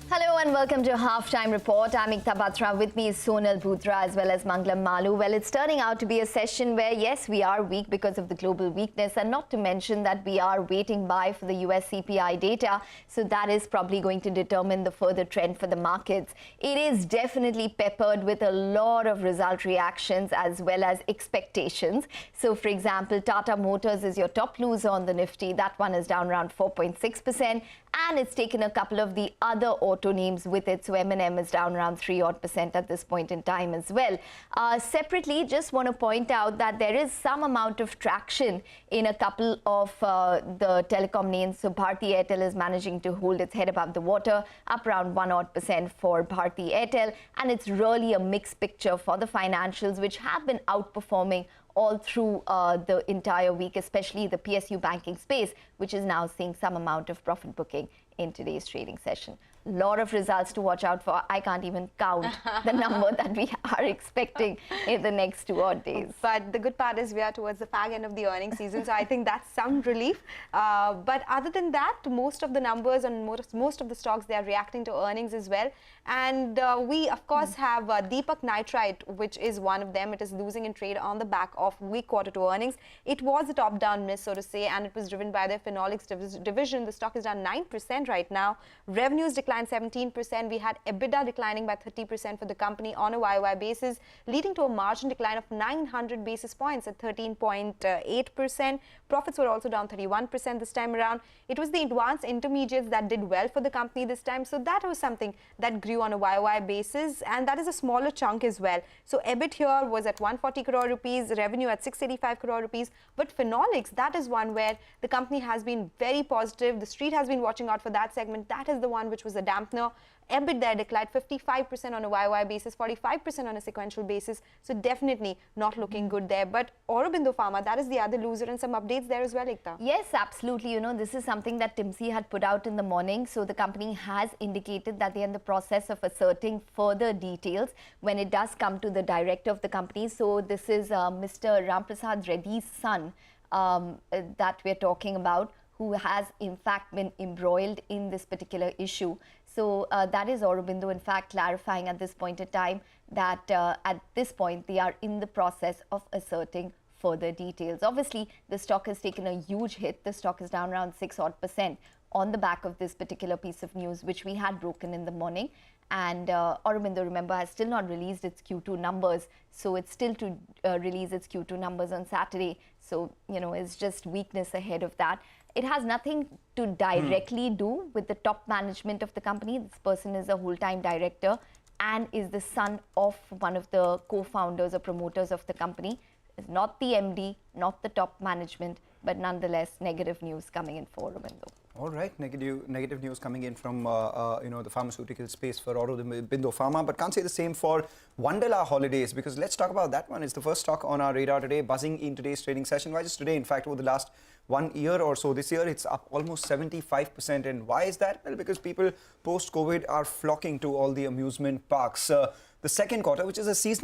Hello and welcome to Halftime Report. I'm Ekta Batra. With me is Sonal Bhutra as well as Manglam Malu. Well, it's turning out to be a session where, yes, we are weak because of the global weakness, and not to mention that we are waiting by for the US CPI data. So that is probably going to determine the further trend for the markets. It is definitely peppered with a lot of result reactions as well as expectations. So, for example, Tata Motors is your top loser on the Nifty. That one is down around 4.6%. And it's taken a couple of the other auto names with it. So M&M is down around 3% at this point in time as well. Separately, just want to point out that there is some amount of traction in a couple of the telecom names. So Bharti Airtel is managing to hold its head above the water, up around 1% for Bharti Airtel. And it's really a mixed picture for the financials, which have been outperforming all through the entire week, especially the PSU banking space, which is now seeing some amount of profit booking in today's trading session. A lot of results to watch out for. I can't even count the number that we are expecting in the next 2 odd days. But the good part is we are towards the fag end of the earnings season, so I think that's some relief. But other than that, most of the numbers and most of the stocks, they are reacting to earnings as well. And we, of course, have Deepak Nitrite, which is one of them. It is losing in trade on the back of weak Q2 earnings. It was a top-down miss, so to say, and it was driven by their phenolics division. The stock is down 9% right now. Revenues declined 17%. We had EBITDA declining by 30% for the company on a YOY basis, leading to a margin decline of 900 basis points at 13.8%. Profits were also down 31% this time around. It was the advanced intermediates that did well for the company this time. So that was something that grew on a YOY basis, and that is a smaller chunk as well. So EBIT here was at 140 crore rupees, revenue at 685 crore rupees. But phenolics, that is one where the company has been very positive. The street has been watching out for that segment. That is the one which was a dampener. EBIT there declined 55% on a YOY basis, 45% on a sequential basis. So definitely not looking good there. But Aurobindo Pharma, that is the other loser, and some updates there as well, Ekta. Yes, absolutely. You know, this is something that Timsy had put out in the morning. So the company has indicated that they're in the process of asserting further details when it does come to the director of the company. So this is Mr. Ramprasad Reddy's son that we're talking about, who has in fact been embroiled in this particular issue. So that is Aurobindo in fact clarifying at this point in time that at this point they are in the process of asserting further details. Obviously, the stock has taken a huge hit. The stock is down around 6% on the back of this particular piece of news, which we had broken in the morning. And Aurobindo, remember, has still not released its Q2 numbers. So it's still to release its Q2 numbers on Saturday. So, you know, it's just weakness ahead of that. It has nothing to directly do with the top management of the company. This person is a whole-time director and is the son of one of the co-founders or promoters of the company. It's not the MD, not the top management, but nonetheless, negative news coming in for Aurobindo. All right, negative news coming in from the pharmaceutical space for Aurobindo Pharma, but can't say the same for Wonderla Holidays, because let's talk about that one. It's the first stock on our radar today, buzzing in today's trading session. Why just today? In fact, over the last 1 year or so, this year it's up almost 75%. And why is that? Well, because people post-COVID are flocking to all the amusement parks. The second quarter, which is a seasonal